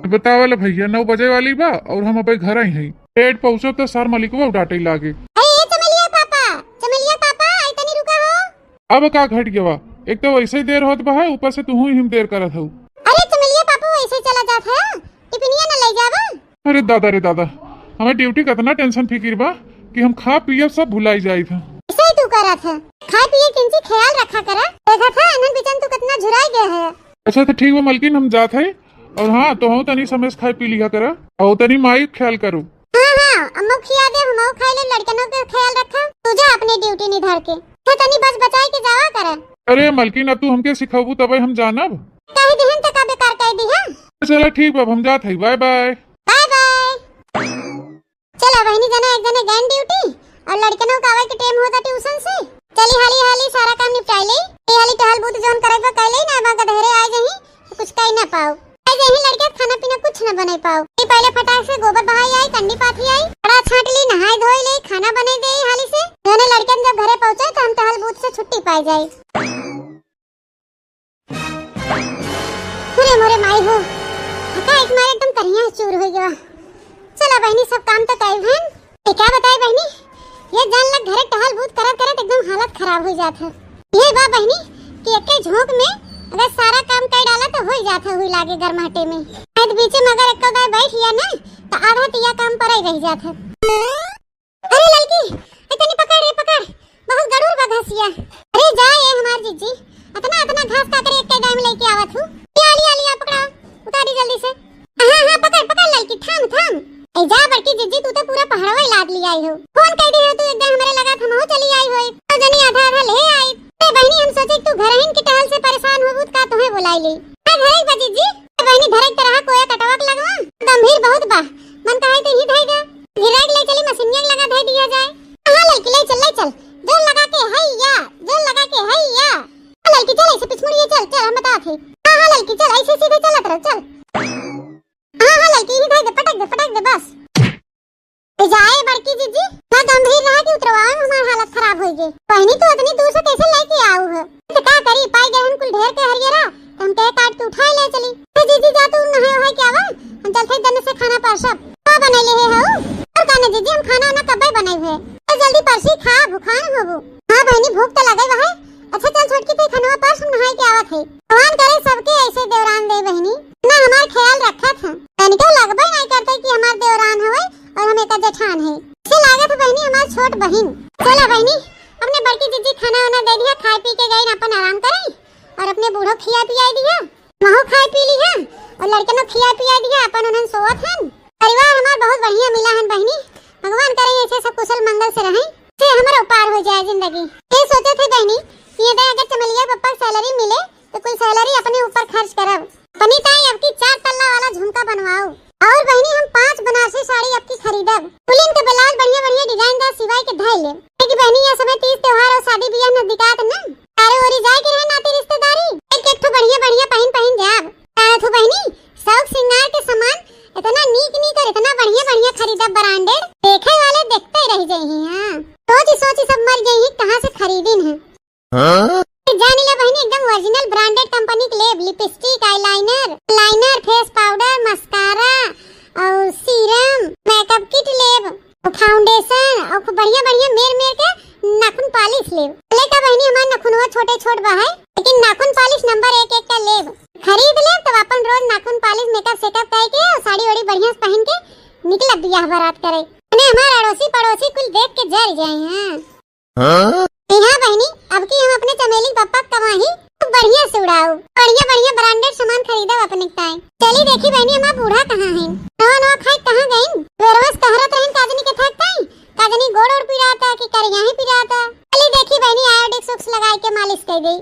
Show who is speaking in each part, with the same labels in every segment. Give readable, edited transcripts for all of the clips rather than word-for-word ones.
Speaker 1: बतावल भैया 9 बजे वाली बा और हम अबे घर आई हैं। पेट पहुँचो तो सर मलिकवा डांटे लागे।
Speaker 2: चमेलिया पापा आई तनी रुका हो।
Speaker 1: अब का घट गया, एक तो वैसे ही देर होत बा, ऊपर से तू ही देर करत हूँ।
Speaker 2: अरे चमेलिया पापा वैसे चला जात है, टिफिनिया न ले जावा।
Speaker 1: अरे दादा रे दादा, हमें ड्यूटी कितना टेंशन फिकिर बा कि हम खा पिए सब भुलाई जाई था।
Speaker 2: ऐसे ही तू करत है, खाए पिए किंची ख्याल रखा करा। देखा था अनन बिचन तू कितना झुराई गया है।
Speaker 1: अच्छा तो ठीक है मलकिन, हम जात है। और हाँ तो हूँ तनी समय खाए पी लिया करा और तनी माई ख्याल करो।
Speaker 2: हाँ अम्मा खिया दे, हम खाए ले, लड़कनों का ख्याल रखा। तू जा अपनी ड्यूटी निधार के, तनी बस बचाई के जावा करा।
Speaker 1: अरे मलकिन अब तू हमके सिखाबू तब हम जानब।
Speaker 2: कह देहन त का बेकार कह दी है।
Speaker 1: चलो ठीक बा, हम जात है। Bye bye
Speaker 2: bye bye. चला बहनी जना एक जने गैन ड्यूटी और लड़कनों का आवे के टाइम होता ट्यूशन से। चली हाली हाली सारा काम निपटाई ले। ए हाली टहल बूत जोन करे बा कह ले ना, बा गधेरे आ जही कुछ कह ना पाओ। आ जही लड़के खाना पीना कुछ न बने पाओ। ये पहले फटाक से गोबर बहाई आई, कंडी पाथी आई, बड़ा छांट ली, नहाई धोई ले, खाना बने दे हाली से। दोनों लड़कन जब घरे पहुंचे तो हम टहल बूत से छुट्टी पाई जाए। अरे मोरे माई हो, हका एक मारे एकदम करिया चूर हो गया। चला बहनी सब काम तो कई भन। ये क्या बताए बहनी, ये जान लग घरे टहल बूत करत करत एकदम हालत खराब हो जात है। ये बा बहनी कि एक झोंक में अगर सारा काम कर डाला तो हो जात है, हुई लागे गरमाटे में। ऐद बीच में अगर एक गाय बैठ गया ना तो आधा तिया काम पर ही रह जात है। अरे लड़की इतनी पकड़ रे पकड़, बहुत गड़ूर बा घसिया। अरे जा ये हमार जीजी, इतना इतना घास का करे एक गाय में लेके आवत हूं। ये लिया पकड़ो, उतारी जल्दी से। हां हां पकड़ पकड़ लड़की, थाम थाम। ए जा बड़की जीजी, तू तो पूरा पहाड़वा लाद ली आई हो। फोन कर दी हो तू एकदम हमरे लगा था हो चली आई होई तो जनी आधा आधा ले आई। ए बहनी हम सोचे तू घर हिन के टहल से परेशान हो बुत का तोहे बुलाई ली। आ घरे बजी जी बहनी घरे तरह कोया कटवाक लगवा, गंभीर बहुत बा। मन कहे तो ही धइगा गिराक ले चली मशीनिया लगा धइ दिया जाए। हां लड़की ले चल जोर लगा के हैया, जोर लगा के हैया। लड़की चल ऐसे पिछमुड़िए चल हम बता थे। हां लड़की चल ऐसे सीधे चलत रह चल। हां लड़की ही धइ दे, पटक दे बस। जाए बड़की जीजी ना गंभीर रहा कि उतरवाए में हमारी हालत खराब हो गई। पहनी तो इतनी दूर से कैसे लेके आऊ है, तो क्या करी पाई गहन कुल ढेर के हरियरा तो हम कहे काट के उठाए ले चली। तो जीजी जा तू नहाए है क्या वा, हम चलते दन से खाना परसब का बना ले है और कहने जीजी हम खाना ना कब बनाई है तो जल्दी परसी खा, भूखा न होबू। हां बहनी भूख तो लगे है। अच्छा चल छोटकी ते खनवा परस हम नहाए के आवत है। भगवान करे सबके ऐसे देवरान दे बहनी ना, हमार ख्याल रखा था। तनिको लगबे नहीं करते कि हमार देवरान होए और हम एक जेठान है। इसे लागत बहनी हमार छोट बहन। चला बहनी अपने बड़की जीजी खाना वाना दे दिया, खाए पी के गई अपन आराम करे और अपने बूढ़ो खिया पिया दिया, महू खाए पी लिया और लड़कनों खिया पिया दिया, अपन उन्हन सोवत हन। परिवार हमार बहुत बढ़िया मिला हन बहनी। भगवान करे ऐसे सब कुशल मंगल से रहें, से हमारा पार हो जाए जिंदगी। ये सोचे थे बहनी ये दे अगर चमेलिया पप्पा सैलरी मिले तो कुल सैलरी अपने ऊपर खर्च करब। अपनी ताई अब की 4 तल्ला वाला झुमका बनवाओ और बहनी हम 5 बनारसी साड़ी अब की खरीदब। पुलिन के ब्लाउज बढ़िया बढ़िया डिजाइन दा सिवाय के धइ ले। कि बहनी ये समय 30 त्योहार और शादी ब्याह नजदीकात ना, अरे ओरी जाए के रहे नाती रिश्तेदारी एक ठो बढ़िया बढ़िया पहन जाब। तो बहनी शौक श्रृंगार के सामान इतना नीक और इतना बढ़िया बढ़िया खरीदब, ब्रांडेड देखे वाले देखते रह जाई। हां सोची सब मर गई है कहां से खरीदिन है। जानी ले बहनी एकदम ओरिजिनल ब्रांडेड कंपनी के लेब, lipstick, eyeliner, face powder, mascara और सीरम, मेकअप किट लेब, फाउंडेशन और बढ़िया बढ़िया मेर के नाखून पॉलिश लेब। लेका बहनी हमार नाखूनवा छोटे छोट बा है लेकिन नाखून पॉलिश नंबर 1 का लेब। खरीद लेब तो अपन रोज नाखून पॉलिश मेकअप सेटअप करके और साड़ी ओड़ी बढ़िया से पहन के निकलब बियाह बारात करे। अने हमार अड़ोसी पड़ोसी कुल देख के जर जाए। हां हां बहनी अब की हम अपने चमेली पप्पा कमाही तो बढ़िया से उड़ाओ, बढ़िया बढ़िया ब्रांडेड सामान खरीदब अपने टाइम। चली देखी बहनी हमार बूढ़ा कहां है, नवा खाए कहां गइन, वेरवस कहरत रहन काजनी के थकताई, काजनी गोड़ ओड़ पिराता कि करिया ही पिराता। चली देखी बहनी आयोडिक सुक्स लगाए के मालिश कर गई।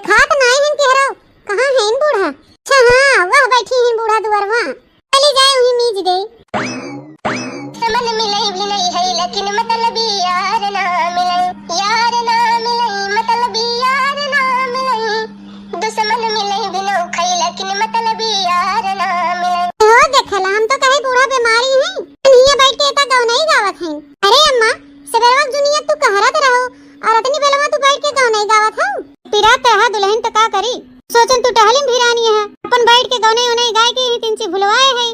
Speaker 2: खात नाई हन केहरो कहां है इन बूढ़ा। अच्छा हां वह बैठी है बूढ़ा दुआरवा, चली जाए वही मीज दे। समन मिलई बिलई है लेकिन मतलब यार ना मिलई, यार ना मिलई मतलब यार ना मिलई, दुश्मन मिलई बिनो खई लेकिन मतलब यार ना मिलई। हो देखला हम तो कहे बूढ़ा बीमारी है निया बैठ के ता गाँव नहीं गावत है। अरे अम्मा सबेरवा दुनिया तू कहरत रहो और इतनी बेलवा तू बैठ के गाँव नहीं गावत हो। पिरात है दुल्हन तो का करी, सोचन तू टहलिम भिरानी है अपन बैठ के गाने गाय के ही तिनची भुलवाए है।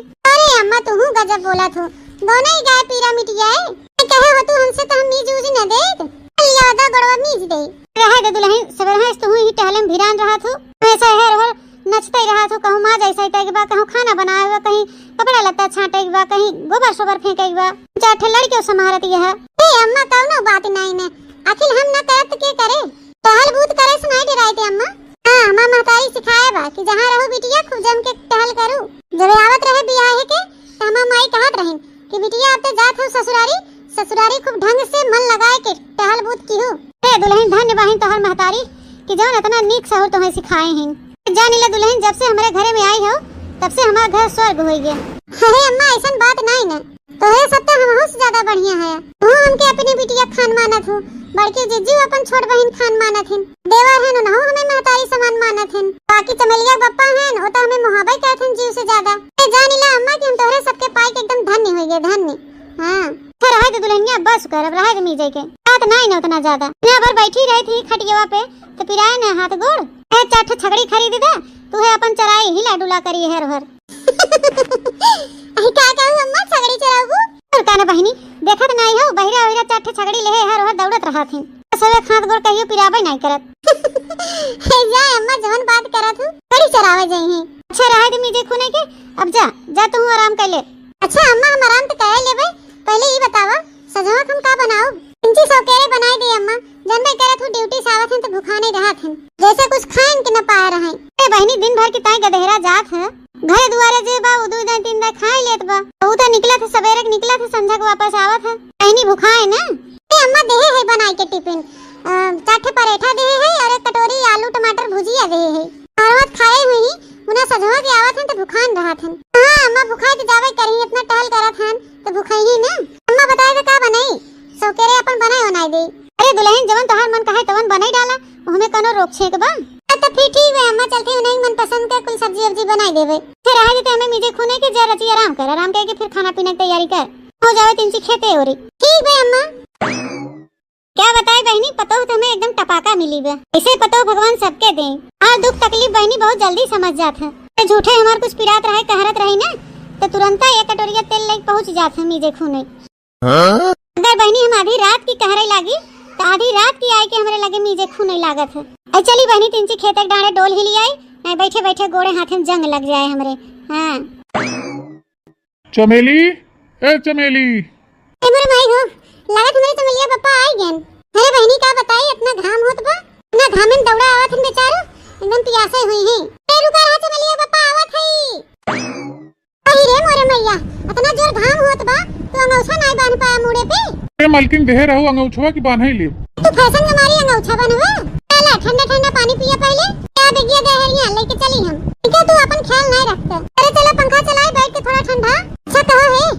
Speaker 2: बोला थो दोनों ही गाय पीरा मिट जाए कहे हो तू हमसे तो हम मीज उज न दे लिया दा गड़वा मीज दे रहे दे दुल्हन सवेर है तो ही टहलम भिरान रहा थो ऐसा है रोहर नचते ही रहा थो कहूं मां जैसा तक बा कहूं खाना बनाए बा कहीं कपड़ा लत्ता छाटे बा कहीं गोबर सोबर फेंके बा चाठे लड़के संभालत यह ए अम्मा कौनो बात नहीं ने आखिर हम न करत के करे टहल बूत करे सुनाई दे रही थी अम्मा हां अम्मा महतारी सिखाए बा कि जहां रहो बिटिया खूब जम के टहल करू जब आवत रहे बियाह है के त अम्मा माई कहत रहिन कि बिटिया अब ते जात हो ससुरारी खूब ढंग से मन लगाए के टहल बूत की हो ए दुल्हन धन्य बहिन तोहर महतारी कि जौन इतना नीक सहूर तुम्हें सिखाए हैं जानी ले दुल्हन जब से हमारे घरे में आई हो तब से हमारा घर स्वर्ग हो गया अरे अम्मा ऐसा बात नहीं ना तोहरे सब तो हमहु से ज्यादा बढ़िया है तू हमके अपनी बिटिया खान मानत हो बड़की जिज्जू अपन छोट बहन खान मानत हन देवर है न हमें महतारी समान मानत हन बाकी चमेलिया बप्पा है ओ तो हमें मोहब्बत करत हन जीव से ज्यादा ए जानी ला अम्मा कि हम तोहरे सबके पाई के एकदम धन्य हो गए धन्य हां फिर रहे तो दुल्हनिया बस कर अब रहे तो मीजे के बात नहीं न उतना ज्यादा यहां पर बैठी रही थी खटियावा पे तो पिराए ने हाथ गोड़ ए चाठ छगड़ी खरीद दे तू है अपन चराई हिला डुला करी है रोहर अही का कहू अम्मा छगड़ी चराऊ और काना बहिनी देखत नहीं हो बहिरा बहिरा चाठ छगड़ी ले है रोहर दौड़त रहा थी सबे खात गोड़ कहियो पिराबे नहीं करत हे जा अम्मा जवन बात करत हूं कड़ी चरावे जई है अच्छा रहे तो मीजे खुने के अब जा तू आराम कर ले अच्छा अम्मा हम आराम तो कर लेबे पहले ये बतावा सजवा हम का बनाओ इंची सौकेरे बनाई दे अम्मा जन भाई करत हूं ड्यूटी से आवत हन तो भूखा नहीं रहत हन जैसे कुछ खाएं के न पाए रहे ए बहनी दिन भर की ताई गधेरा जात है घर दुआरे जे बा दो दिन तीन दिन खाए लेत बा तो तो निकला था सवेरे निकला था संझा को वापस आवत है कहनी भूखा है ना ए अम्मा देहे है बनाई के टिफिन चाटे पराठा देहे है और एक कटोरी आलू टमाटर भुजिया देहे है और खाए हुई उना सजवा के आवत हन तो भूखान रहत हन हां अम्मा भूखाई तो जावे करी इतना टहल करत हन तो भूखाई ही ना अम्मा बताए तो का बनाई सौकेरे अपन बनाई दे अरे दुल्हन जवन तोहार मन कहे तवन बनाई डाला हमें कोनो रोक छेक बा तो फिर ठीक है अम्मा चलते उन्हें मन पसंद के कुल सब्जी वब्जी बनाई देवे फिर रह देते हमें मीजे खुने के जरा रची आराम करके फिर खाना पीने की तैयारी कर हो जावे तिनसी खेते हो रही ठीक है अम्मा क्या बताए बहनी पतो तुम्हें एकदम टपाका मिली बे ऐसे पतो भगवान सबके दें और दुख तकलीफ बहनी बहुत जल्दी समझ जात है झूठे हमार कुछ पिरात रहे कहरत रही ना तो तुरंत एक कटोरिया तेल लेके पहुंच जात है मीजे खूने अगर बहनी हम आधी रात की कहरे लागी तो आधी रात की आई के हमरे लगे मीजे खूने लागत है ऐ चली बहनी तिनसी खेत के डांडे डोल हिली आई नहीं बैठे बैठे गोड़े हाथे में जंग लग जाए हमरे हां
Speaker 1: चमेली ए चमेली
Speaker 2: ए मोरे माई हो लागत हमरे चमेलिया पप्पा आई गन अरे बहनी का बताई इतना घाम होत बा इतना घाम में दौड़ा आवत हन बेचारो एकदम प्यासे हुई है ए रुका रहा चमेलिया पप्पा आवत है अही रे मोरे मैया इतना जोर घाम होत बा तो अंगौछा नहीं बांध पाया मुड़े पे
Speaker 1: ए मालकिन देहे रहू अंगौछवा की बांध ही ले
Speaker 2: तू फैशन में मारी अंगौछा बनवा चला ठंडा ठंडा पानी पिया पहले क्या बेगिया दे है यहां लेके चली हम ठीक है तू अपन ख्याल नहीं रखता अरे चलो पंखा चलाए बैठ के थोड़ा ठंडा अच्छा कहो है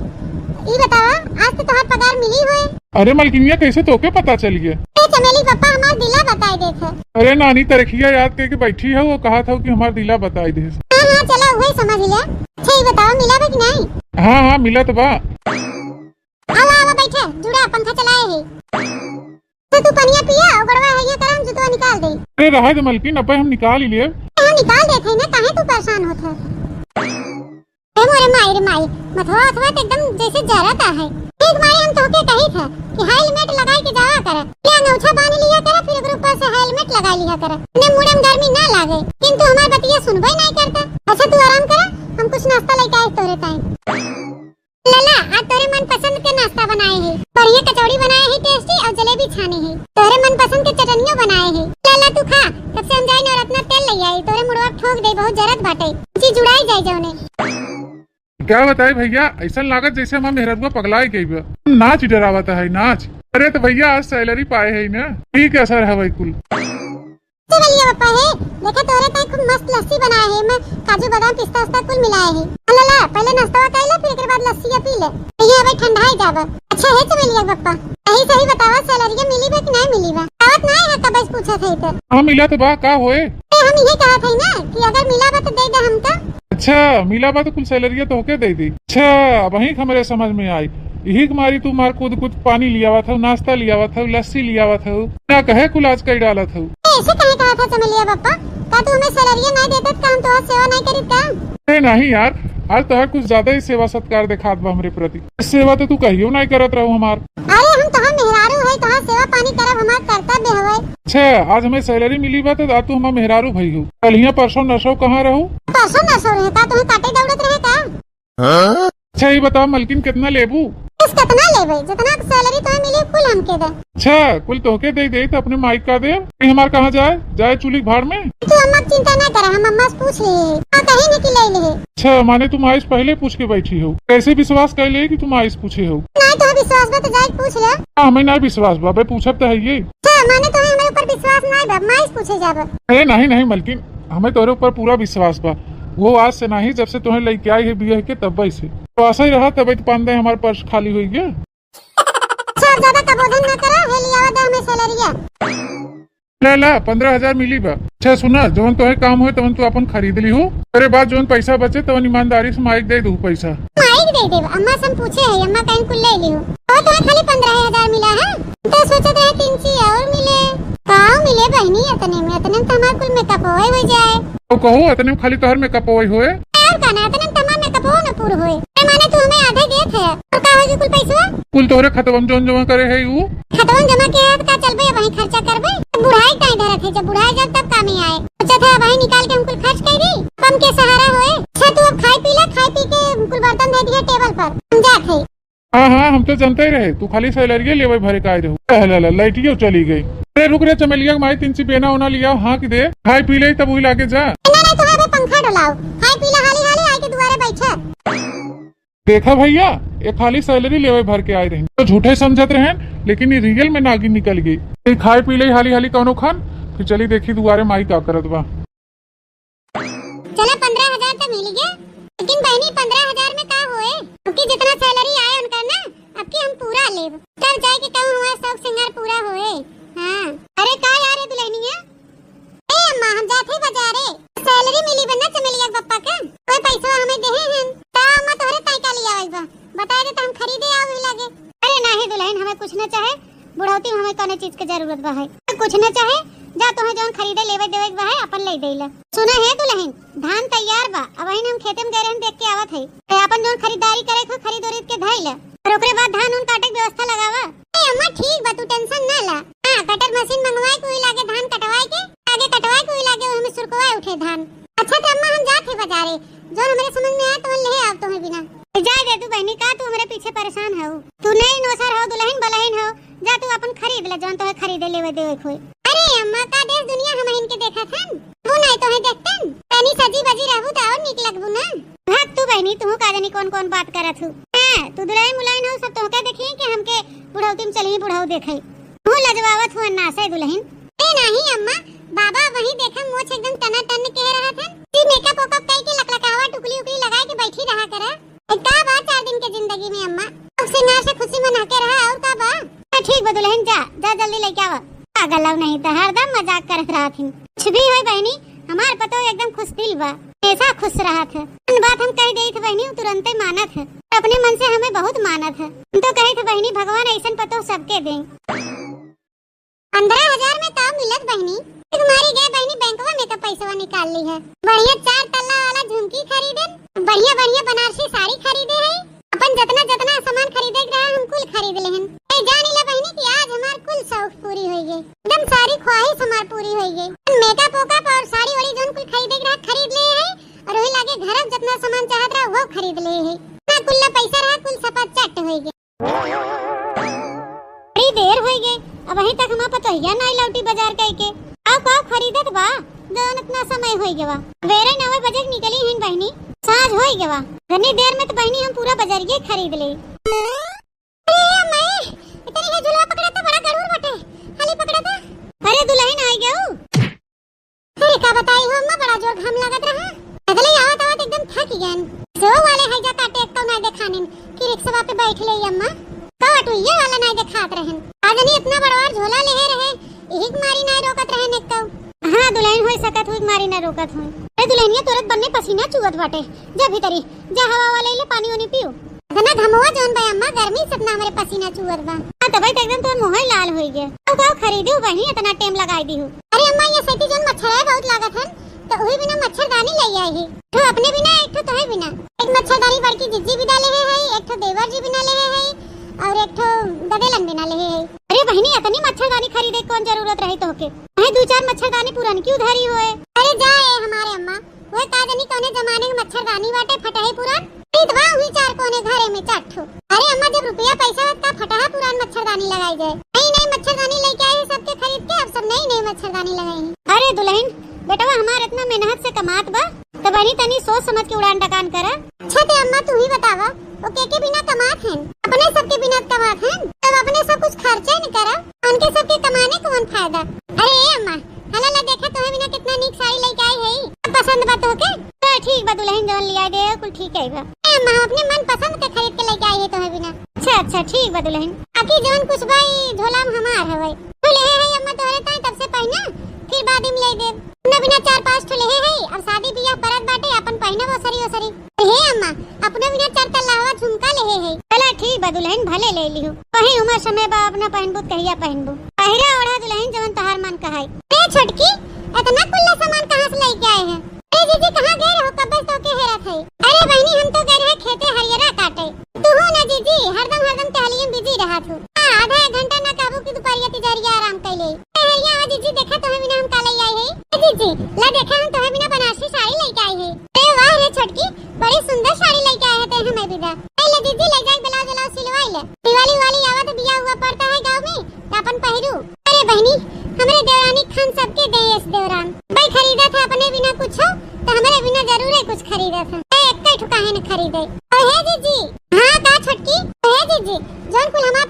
Speaker 2: ई बतावा आज तो तोहार पगार मिली होए
Speaker 1: अरे मलकिनिया कैसे तोके पता चल गया
Speaker 2: ए चमेली पापा हमार दिला बताई देत है
Speaker 1: अरे नानी तरखिया याद करके बैठी है वो कहा था कि हमार दिला बताई दे
Speaker 2: हां चलो वही समझ लिया अच्छा ये बताओ मिला बा कि नहीं
Speaker 1: हाँ मिला तो बा
Speaker 2: आवा बैठे जुड़ा पंखा चलाए है तो तू पनिया पिया और गड़वा है ये करम जुतवा निकाल दे
Speaker 1: अरे रहा दे मलकिन अब हम निकाल ही लिए
Speaker 2: हां निकाल देते ना काहे तू परेशान होत है ए मोरे माई मथवा अथवा एकदम जैसे जरता है एक माई हम तोके कही था कि हेलमेट लगाई के जावा कर ये अंगूठा बांध लिया कर फिर ओकर ऊपर से हेलमेट लगा लिया कर ने मुड़े में गर्मी ना लागे किंतु हमार बतिया सुनबे नहीं करता अच्छा तू आराम कर हम कुछ नाश्ता लेके आए तोरे ताई लला आज तोरे मन पसंद के नाश्ता बनाए हैं और ये कचौड़ी बनाए हैं टेस्टी और जलेबी छाने हैं तोरे मन पसंद के चटनियों बनाए हैं लला तू खा तब से हम जाई और अपना तेल ले आई तोरे मुड़वा ठोक दे बहुत जरत बाटे जी जुड़ाई जाए जौने
Speaker 1: क्या बताए भैया ऐसा लागत जैसे हमारा मेहरबा पगलाए गई बा नाच डरावता है नाच अरे तो भैया आज सैलरी पाए है ना ठीक है सर है कुल
Speaker 2: चलिए पापा है देखा तोरे ताई खूब मस्त लस्सी बनाए है मैं काजू बादाम पिस्ता उस्ता कुल मिलाए है अल्लाह पहले नाश्ता कर ले फिर के बाद लस्सी पी ले ये अबे ठंडा ही जावा अच्छा है चमेलिया पप्पा सही बतावा सैलरी मिली बा कि नहीं मिली बा बात नहीं है तब बस पूछा थे तो
Speaker 1: हां मिला तो बा का होए
Speaker 2: हम ये कहा थे ना कि अगर मिला बा तो दे दे हमका
Speaker 1: अच्छा मिला बा तो कुल सैलरी तो होके दे दी अच्छा वही हमारे समझ में आई यही तुम्हारी तू मार कूद कुछ पानी लिया हुआ था नाश्ता लिया हुआ था लस्सी लिया हुआ था ना कहे कुल आज कई डाला था
Speaker 2: ऐसे कहे कहा था चमेलिया पापा? का तू हमें सैलरी नहीं देते का हम तोहार सेवा नहीं करी का?
Speaker 1: अरे नहीं यार, आज तोहर कुछ ज्यादा ही सेवा सत्कार दिखात बा हमरे प्रति। सेवा तो तू कहियो नहीं करत रहू हमार।
Speaker 2: अरे हम तोहार मेहरारू है, तोहार सेवा पानी करब हमार कर्तव्य हवे।
Speaker 1: अच्छा, आज हमें सैलरी मिली बा तो तू हमार मेहरारू भई हो। कल परसों नशो कहाँ रहू?
Speaker 2: परसों नसो रहे का तुम्हें काटे दौड़त रहे का?
Speaker 1: अच्छा ये बताओ मलकिन कितना लेबू?
Speaker 2: किस कितना लेबे? जितना सैलरी तुम्हें मिली कुल हमके दे।
Speaker 1: अच्छा कुल तोहके दे तो अपने माइक का दे। हमार कहाँ जाए चूल्ही भाड़ में?
Speaker 2: तू अम्मा की चिंता न कर, हम अम्मा से पूछ लिए कहीं नहीं कि ले ले।
Speaker 1: अच्छा माने तुम आइस पहले पूछ के बैठी हो। कैसे विश्वास कर ले कि तुम आइस पूछे हो?
Speaker 2: नहीं तो विश्वास बा तो जाके पूछ ले।
Speaker 1: हमें नहीं विश्वास बा, पूछब तो है ये।
Speaker 2: अच्छा माने तुम्हें हमारे ऊपर विश्वास नहीं बा, मैं पूछे जाब।
Speaker 1: अरे नहीं मलकिन, हमें तोहरे ऊपर पूरा विश्वास बा। वो आज से नहीं, जब से तुम्हें लेके आई है बिया के तब से तो ऐसा ही रहा। तब तो पान दे हमारे पर्स खाली हुई गया।
Speaker 2: ज्यादा कबोधन न करा, हे लिया दे हमें सैलरी।
Speaker 1: ला 15,000 मिली बा। अच्छा सुना, जवन तो काम हो तवन तू अपन खरीद ली हो। तेरे बाद जवन पैसा बचे तवन ईमानदारी से माइक दे दू पैसा।
Speaker 2: माइक दे दे अम्मा से पूछे है, अम्मा कहीं कुल ले ली हो। और तुम्हें खाली 15,000 मिला है तो सोचे थे 300 और मिले। काऊ मिले बहनी, इतने में तो हमार कुल मेकअप हो जाए।
Speaker 1: तो कहो इतने में खाली तोहर मेकअप होए होए
Speaker 2: यार कहना इतने तमाम मेकअप हो न पूरा होए। माने तू हमें आधे दे थे और का होगी कुल पैसा?
Speaker 1: कुल तोहरे खतवन जोन जमा करे है ऊ
Speaker 2: खतवन जमा के है का चलबे वही खर्चा करबे। बुढ़ाई काहे धरत है, जब बुढ़ाई जब तब काम ही आए। अच्छा था वही निकाल के हम कुल खर्च कर दी, कम के सहारा होए। अच्छा तू अब खाई पी ले, खाई पी के कुल बर्तन दे दिए टेबल पर, हम जात है।
Speaker 1: हाँ हम तो जानते ही रहे तू खाली सैलरी लेवे भरे का आई रहू। लाइटियो चली गई। अरे रुक रे चमेलिया, माई 300 बेना उना लिया हाँ कि दे, खाई पी ले तब वही लाके जा।
Speaker 2: नहीं तो हमें पंखा डलाओ, खाई पी ले हाली हाली आके दुआरे बैठा।
Speaker 1: देखा भैया, ये खाली सैलरी लेवे भर के आए रहे तो झूठे समझत रहे, लेकिन ये रियल में नागिन निकल गई। खाई पी ले हाली हाली कौनो खान, फिर चली देखी दुआरे माई का करत बा।
Speaker 2: चला 15,000 तो मिल गया, लेकिन बहनी 15,000 में का होए? क्योंकि जितना सैलरी आए उनका ना अब की हम पूरा लेब, तब जाए के कहूं हमारा शौक श्रृंगार पूरा होए। हाँ अरे का यार है दुल्हनिया? ए अम्मा हम जाते बाजारे, सैलरी मिली बन्ना चमेलिया पप्पा का, कोई पैसा हमें देहे हैं ता अम्मा तोहरे ताई का लिया आइबा, बता दे तो हम खरीदे आवे लागे। अरे नहीं दुल्हन, हमें कुछ न चाहे, बुढ़ौती में हमें कौन चीज की जरूरत बा है। कुछ न चाहे, जा तुम्हें जौन खरीदे लेवे देवे बा है अपन ले देला। सुना है दुल्हन, धान तैयार बा, अब हम खेते में गए देख के आवत है। ते अपन जौन खरीदारी करे खो खरीद उरीद के धइला, और ओकरे बाद धान उन काटे के व्यवस्था लगावा। ए अम्मा ठीक बा, तू टेंशन ना ला। हां कटर मशीन मंगवाए कोई लागे धान कटवाए के, आगे कटवाए कोई लागे हमें सुरकवाए उठे धान। अच्छा तो अम्मा हम जात है बाजारे, जो हमारे समझ में आए तो ले आओ तुम्हें बिना। जा दे तू बहनी, का तू हमारे पीछे परेशान हो? तू नहीं नौसर हो, दुल्हन बलहन हो, जा तू अपन खरीद ले जौन तोहे खरीदे लेवे देवे खोई। अरे अम्मा का देश दुनिया हम इनके देखा था, वो नहीं तो है देखतन तनी सजी बजी रहबू त और निक लगबू ना। भाग तू बहनी, तू का जानी कौन कौन बात करत हूं। हां तू दुल्हन मुलायन हो, सब तोहके देखी कि हमके बुढ़ौती में चली बुढ़ऊ देखई। तू लजवावत हो ना से दुल्हन। ए नहीं अम्मा, बाबा वही देखा मोछ एकदम टना टन कह रहा था कि मेकअप ओकअप कई के लकलकावा टुकली उकली लगाए के बैठी रहा करा। का बात 4 दिन के जिंदगी में अम्मा, अब से ना से खुशी मना के रहा और का बा। ठीक बा दुल्हन, जा जा जल्दी लेके आवा। पागल नहीं तो हरदम मजाक करत रहा थी। कुछ भी होई बहनी, हमार पतो एकदम खुश दिल बा, ऐसा खुश रहा था। बात हम कह देई थे बहनी, तुरंत ही मानत है, अपने मन से हमें बहुत मानत है। हम तो कही थे बहनी भगवान ऐसन पतो सबके दें। 15,000 में काम मिलत बहनी, तुम्हारी गए बहनी बैंकवा में तो पैसा निकाल ली है। बढ़िया 4 तल्ला वाला झुमकी खरीदे, बढ़िया बढ़िया बनारसी साड़ी खरीदे है, अपन जितना जितना सामान खरीदे रहा हम कुल खरीद ले हैं। ए जानी ले बहनी कि आज हमार कुल शौक पूरी हो गई, एकदम सारी ख्वाहिश हमार पूरी हो गई। मेकअप ओकअप और साड़ी वाड़ी जोन कुल खरीदे रहा खरीद ले है, और वही लागे घर में जितना सामान चाहत रहा वो खरीद ले है। ना कुल पैसा रहा कुल सपा चट हो गई। बड़ी देर हो गई, अब वहीं तक हम पतो हिया नहीं लौटी बाजार कई के। आओ का खरीदत बा, जौन इतना समय हो गया, वेरे 9 बजे निकली हैं बहनी, साँझ हो गया, घनी देर में तो बहनी हम पूरा बाजारिये खरीद ले। अरे मैं इतनी है झुलवा पकड़ा तो बड़ा गरुड़ बटे, खाली पकड़ा था। अरे दुल्हन आ गया हूं। अरे का बताई हो अम्मा, बड़ा जोर घाम लागत रहा, अगले आवत आवत एकदम थक गयन। सो वाले है जा काटे एक तो नहीं देखाने कि रिक्शा पे बैठ ले अम्मा, काट ये वाला नहीं देखात रहन। आज नहीं इतना बड़ा झोला ले रहे, एक मारी नहीं रोकत रहे ने तो। हां दुल्हन होई सकत हुई मारी ना रोकत हुई। अरे दुल्हनिया तुरंत बनने पसीना चुवत बाटे, जा भीतरी जा हवा वाले ले पानी ओनी पियो। इतना घमवा जोन बे अम्मा, गर्मी से इतना हमारे पसीना चुवत बा। तबे तो एकदम तो मुंह लाल हो गया। तो खरीदू बहनी इतना टाइम लगाई दी हूँ। अरे अम्मा ये सही जोन मच्छर है बहुत लागत है तो वही बिना मच्छरदानी ले आई है। तो अपने बिना एक तो है बिना एक मच्छरदानी बड़की जिज्जी बिना ले है, एक तो देवर जी बिना ले है और एक तो ददेलन बिना ले है। अरे बहनी इतनी मच्छरदानी खरीदे कौन जरूरत रही तो के है 2-4 मच्छरदानी पुरानी क्यों धरी होए। अरे जाए हमारे अम्मा वो काजनी कोने जमाने में मच्छरदानी बाटे फटाहे पुरान खरीदवा हुई 4 कोने घरे में चट्ठो। अरे अम्मा जब रुपया पैसा का फटाहा पुरान मच्छरदानी लगाई जाए। नई मच्छरदानी लेके आए सबके खरीद के अब सब नई मच्छरदानी लगाई। अरे दुल्हन बेटा हमारे इतना मेहनत से कमात बा तो बनी तनी सोच समझ के उड़ान टकान करा। अच्छा ते अम्मा तू ही बतावा वो के बिना कमात हैं अपने सबके बिना कमात हैं तब अपने सब कुछ खर्चा नहीं करा उनके सबके कमाने कौन फायदा। अरे अम्मा हला ला देखा तुम्हें बिना कितना नीक साड़ी लेके आई है पसंद बा तो के तो ठीक बा दुल्हन जौन लिया दे कुल ठीक है बा। अम्मा अपने मन पसंद के खरीद के लेके आई है तुम्हें बिना। अच्छा ठीक बा दुल्हन आकी जौन कुछ भाई झोलाम हमार हवे तो ले है अम्मा तोरे ताई तब से पहना फिर बाद में ले दे अपने बिना 4-5 ठो ले है अब शादी बियाह परत बाटे अपन पहना वो सरी हे अम्मा अपने बिना 4 तल्लावा झुमका ले है। चला ठीक बा दुल्हन भले ले लियो वही उम्र समय बा अपना पहनबू कहिया पहनबू पहिरा ओढ़ा दुल्हन जवन तहार मन कहाई। ए छोटकी इतना कुल्ला सामान कहां से लेके आए हैं। ए जीजी कहां गए हो कब तो के हेरत है। अरे बहनी हम तो गए रहे खेते हरियरा काटे तू हो ना जीजी हरदम टहलिए बिजी रहा तू आधा घंटा ना काबू की दोपहरिया तिजरिया आराम कैले। हरिया जीजी देखा तुम्हें बिना हम काले आई है। जीजी ला देखा हम तुम्हें बिना बनारसी साड़ी लेके आई है। अरे वाह रे छोटकी बड़ी सुंदर साड़ी लेके आए थे हमें बिना। ले जीजी ले जाए ब्लाउज सिलवाई ले दिवाली वाली आवा तो बियाह हुआ पड़ता है गांव में तो अपन पहिरू। अरे बहनी हमारे देवरानी खान सबके देश देवरान भाई खरीदा था अपने बिना कुछ हो तो हमारे बिना जरूर है कुछ खरीदा था एक ठुका है न खरीदे। हे जीजी हां का छोटकी हे जीजी जोन कुल हमार